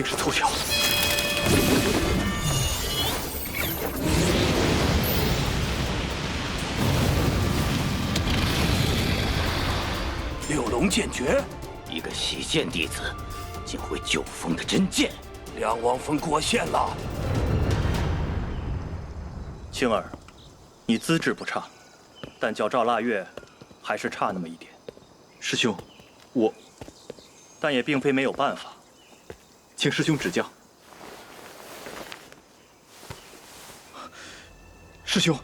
定是凑巧。六龙剑诀，一个习剑弟子，竟会九峰的真剑，梁王峰过线了。青儿，你资质不差，但较赵腊月，还是差那么一点。师兄，但也并非没有办法，请师兄指教。师兄，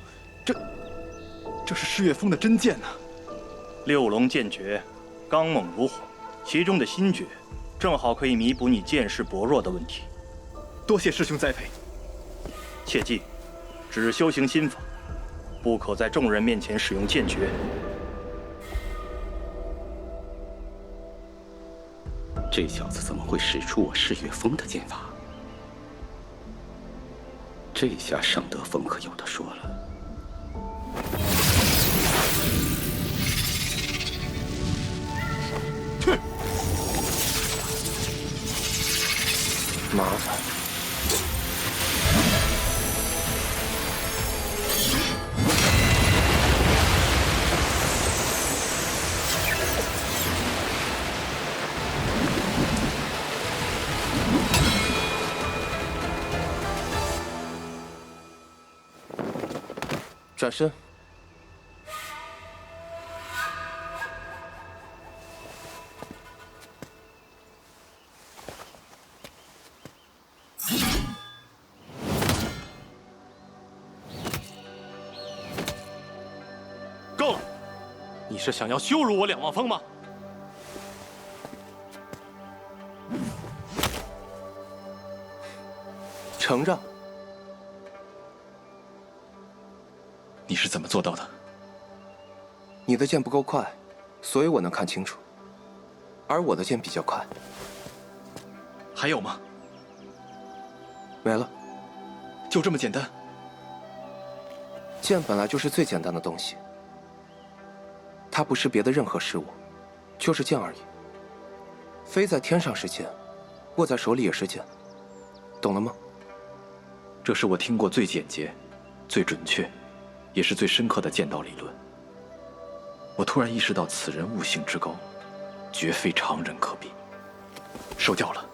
这是世月峰的真剑呐！六龙剑诀，刚猛如火，其中的心诀，正好可以弥补你剑势薄弱的问题。多谢师兄栽培。切记，只修行心法，不可在众人面前使用剑诀。这小子怎么会使出我世月峰的剑法？这下尚德峰可有的说了。哼，麻烦。转身。够了！你是想要羞辱我两望峰吗？承让。你是怎么做到的？你的剑不够快，所以我能看清楚，而我的剑比较快。还有吗？没了。就这么简单？剑本来就是最简单的东西，它不是别的任何事物，就是剑而已。飞在天上是剑，握在手里也是剑，懂了吗？这是我听过最简洁、最准确，也是最深刻的剑道理论。我突然意识到此人悟性之高，绝非常人可比。受教了。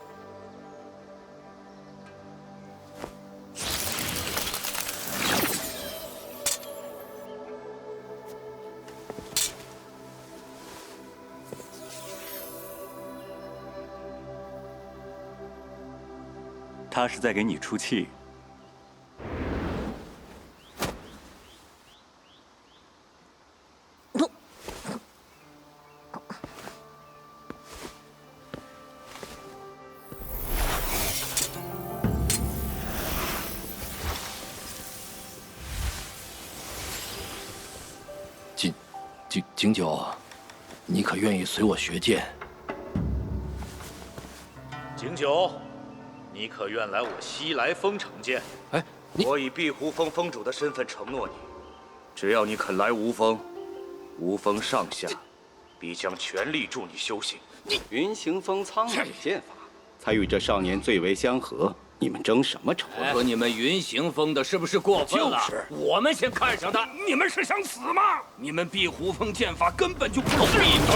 他是在给你出气。景九，你可愿意随我学剑？景九，你可愿来我西来峰城剑？哎，我以碧湖峰峰主的身份承诺你，只要你肯来无峰，无峰上下必将全力助你修行。云行峰苍岭剑法，才与这少年最为相合。你们争什么仇？我和你们云行峰的是不是过分了？就是，我们先看上的。你们是想死吗？你们碧湖峰剑法根本就不是。闭嘴！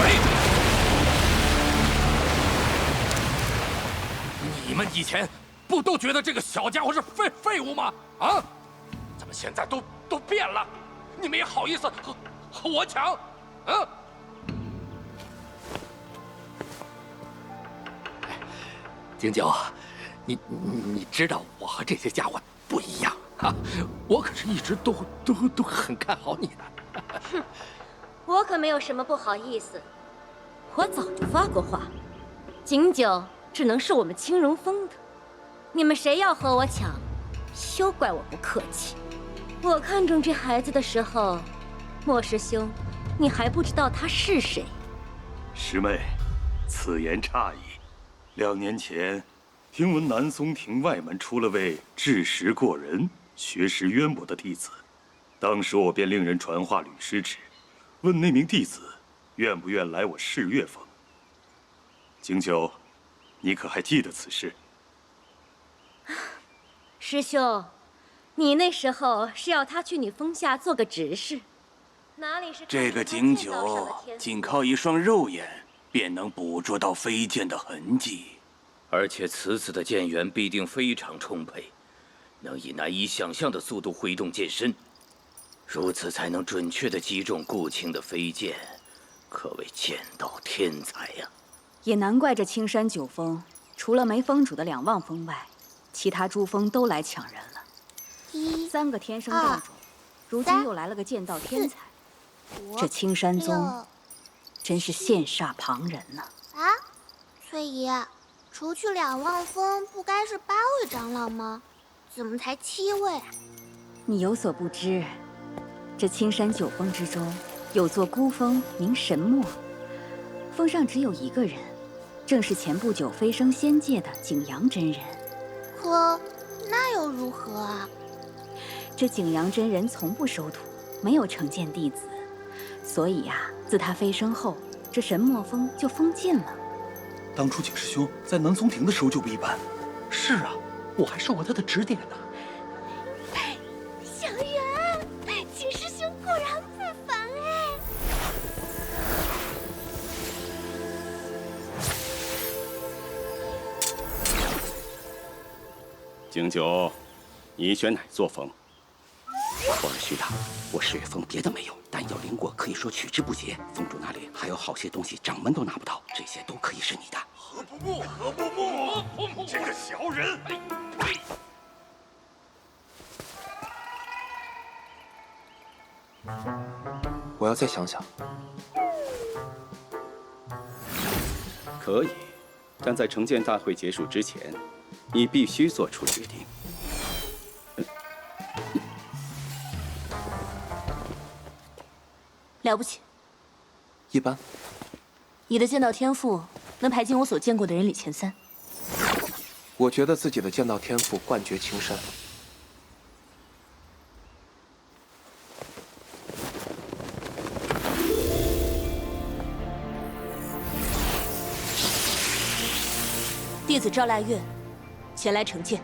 你们以前不都觉得这个小家伙是废物吗？啊？怎么现在都变了？你们也好意思和我抢？啊？景九。你知道我和这些家伙不一样啊！我可是一直都很看好你的。哼，我可没有什么不好意思，我早就发过话，景九只能是我们青荣峰的，你们谁要和我抢，休怪我不客气。我看中这孩子的时候，莫师兄，你还不知道他是谁。师妹，此言差矣。2年前。听闻南松亭外门出了位智识过人、学识渊博的弟子，当时我便令人传话吕师侄，问那名弟子愿不愿来我世月峰。景九，你可还记得此事？师兄，你那时候是要他去你峰下做个执事，哪里是这个景九仅靠一双肉眼便能捕捉到飞剑的痕迹，而且此子的剑源必定非常充沛，能以难以想象的速度挥动剑身，如此才能准确地击中顾青的飞剑，可谓剑道天才呀！也难怪这青山九峰，除了没封主的2望峰外，其他诸峰都来抢人了。3个天生道种，如今又来了个剑道天才，这青山宗真是羡煞旁人呐！啊，翠姨，除去2望峰，不该是8位长老吗？怎么才7位啊？你有所不知，这青山九峰之中，有座孤峰名神墨，峰上只有1个人，正是前不久飞升仙界的景阳真人。可那又如何啊？这景阳真人从不收徒，没有成见弟子，所以呀，自他飞升后，这神墨峰就封禁了。当初景师兄在南松亭的时候就不一般。是啊，我还受过他的指点呢。小圆，景师兄果然不凡哎！景九，你选哪座峰？我是虚的，我赤月峰别的没有，但有灵果可以说取之不竭。峰主那里还有好些东西，掌门都拿不到，这些都可以是你的。何不木，何不木，这个小人！我要再想想。可以，但在成剑大会结束之前，你必须做出决定。了不起，一般。你的剑道天赋能排进我所见过的人里前3。我觉得自己的剑道天赋冠绝青山。弟子赵腊月，前来成剑。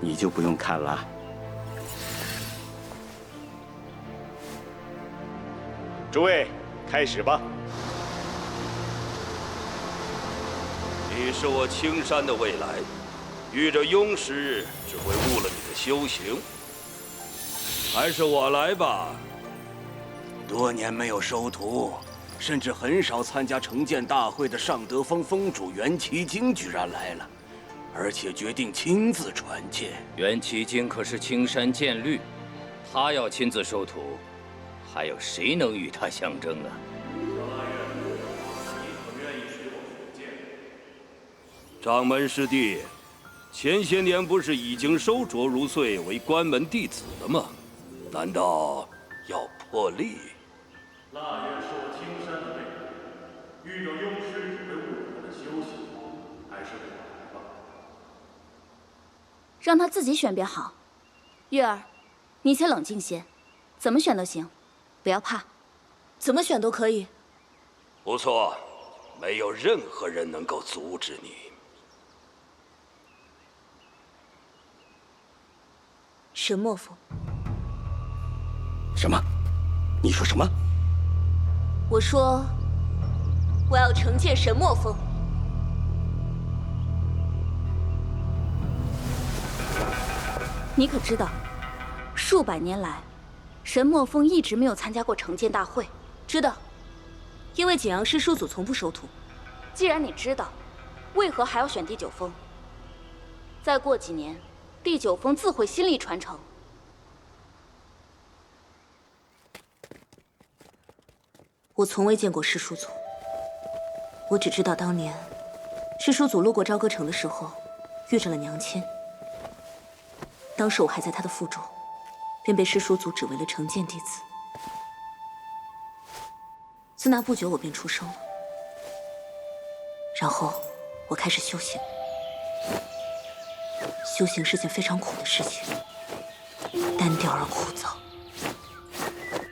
你就不用看了。诸位，开始吧。你是我青山的未来，遇着庸师只会误了你的修行。还是我来吧。多年没有收徒，甚至很少参加成剑大会的尚德峰峰主袁奇经居然来了，而且决定亲自传剑。袁奇经可是青山剑律，他要亲自收徒，还有谁能与他相争啊？掌门师弟，前些年不是已经收卓如岁为关门弟子了吗？难道要破例？腊月受青山的委任，遇到庸师只会误了他的修行，还是我来吧。让他自己选便好。月儿，你且冷静些，怎么选都行，不要怕，怎么选都可以。不错，没有任何人能够阻止你。神墨峰。什么？你说什么？我说，我要成剑神墨峰。你可知道，数百年来，神墨峰一直没有参加过成剑大会。知道，因为景阳师叔祖从不收徒。既然你知道，为何还要选第9峰？再过几年，第9峰自会新力传承。我从未见过师叔祖，我只知道当年师叔祖路过朝歌城的时候，遇着了娘亲。当时我还在他的腹中，便被师叔祖指为了成剑弟子。自那不久，我便出生了。然后我开始修行。修行是件非常苦的事情，单调而枯燥，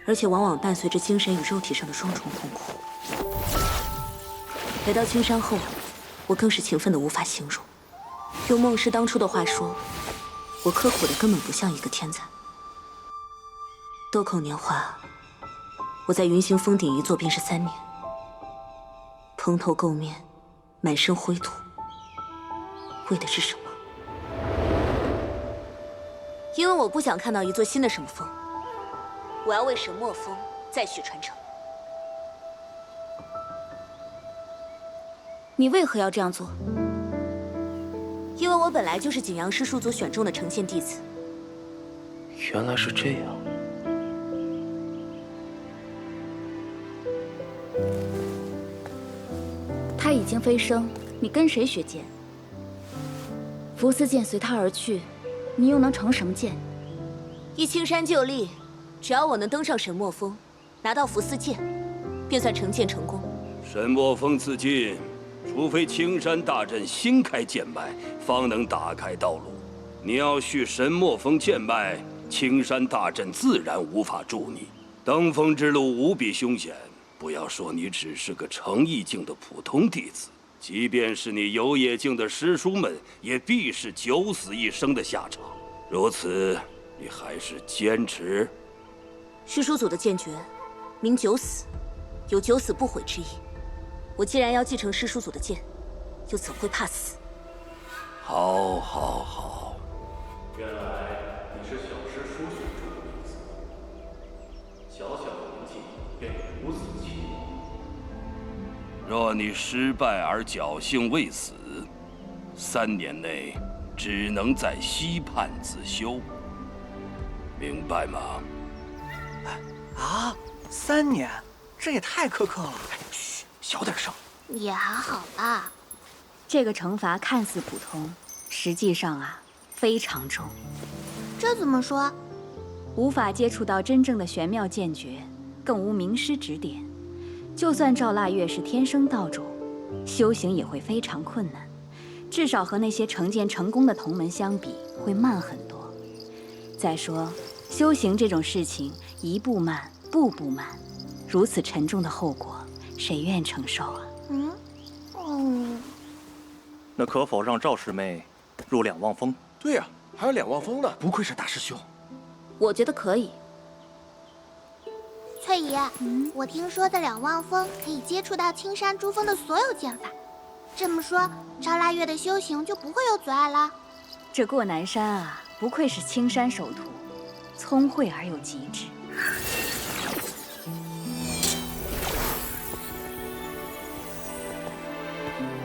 而且往往伴随着精神与肉体上的双重痛苦。来到青山后，我更是勤奋的无法形容。用孟师当初的话说，我刻苦的根本不像一个天才。豆蔻年华，我在云行峰顶一坐便是3年，蓬头垢面，满身灰土，为的是什么？因为我不想看到一座新的什么峰，我要为神墨峰再续传承。你为何要这样做？因为我本来就是景阳师叔族选中的承线弟子。原来是这样。他已经飞升，你跟谁学剑？苻思剑随他而去，你又能成什么剑？依青山就立，只要我能登上神墨峰，拿到苻思剑，便算成剑成功。神墨峰自尽，除非青山大阵新开剑脉，方能打开道路。你要续神墨峰剑脉，青山大阵自然无法助你。登峰之路无比凶险，不要说你只是个诚意境的普通弟子，即便是你有野境的师叔们，也必是九死一生的下场。如此，你还是坚持？师叔祖的剑诀，名九死，有九死不悔之意。我既然要继承师叔祖的剑，又怎会怕死？好，好，好。原来你是小师叔选中的弟子，小小的年纪便如此气魄。若你失败而侥幸未死，3年内只能在溪畔自修，明白吗？啊，3年，这也太苛刻了。嘘，小点声。也还好吧。这个惩罚看似普通，实际上啊，非常重。这怎么说？无法接触到真正的玄妙剑诀，更无名师指点。就算赵腊月是天生道主，修行也会非常困难，至少和那些成剑成功的同门相比，会慢很多。再说，修行这种事情，一步慢，步步慢，如此沉重的后果，谁愿承受啊？那可否让赵师妹入两望峰？对呀，还有两望峰呢，不愧是大师兄。我觉得可以。翠姨，我听说的两望峰可以接触到青山珠峰的所有剑法，这么说，赵腊月的修行就不会有阻碍了。这过南山啊，不愧是青山首徒，聪慧而又机智。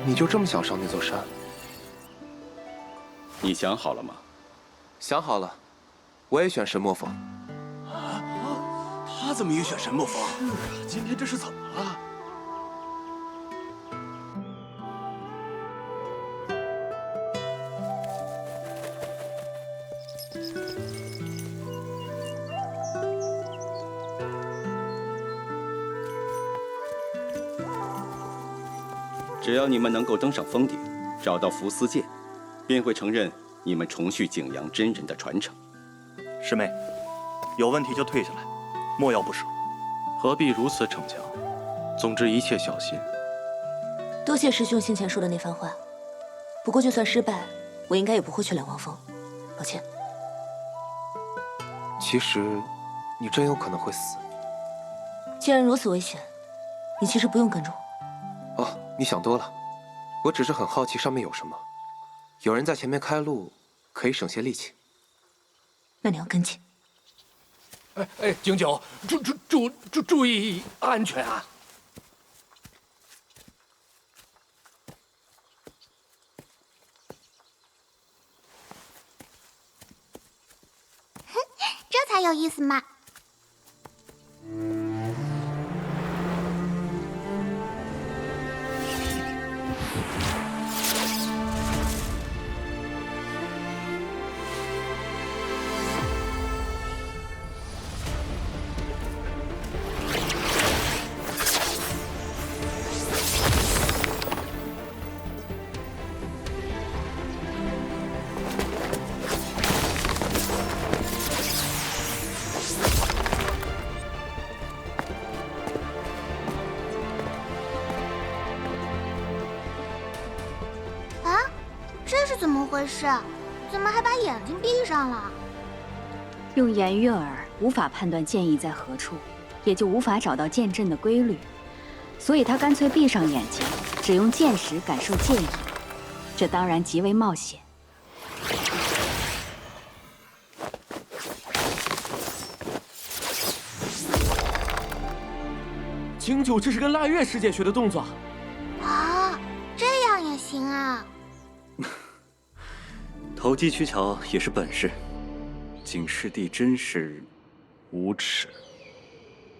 你就这么想上那座山？你想好了吗？想好了，我也选神墨峰。他怎么也选神墨峰？今天这是怎么了？只要你们能够登上峰顶，找到苻思剑，便会承认你们重续景阳真人的传承。师妹，有问题就退下来，莫要不舍。何必如此逞强？总之一切小心。多谢师兄先前说的那番话。不过就算失败，我应该也不会去两望峰。抱歉。其实，你真有可能会死。既然如此危险，你其实不用跟着我。哦，你想多了，我只是很好奇上面有什么。有人在前面开路，可以省些力气。那你要跟紧。哎，景九，注意安全啊！哼，这才有意思嘛！怎么回事？怎么还把眼睛闭上了？用眼与耳无法判断剑意在何处，也就无法找到剑阵的规律，所以他干脆闭上眼睛，只用剑识感受剑意。这当然极为冒险。清九，这是跟腊月师姐学的动作。啊，这样也行啊！投机取巧也是本事，景师弟真是无耻。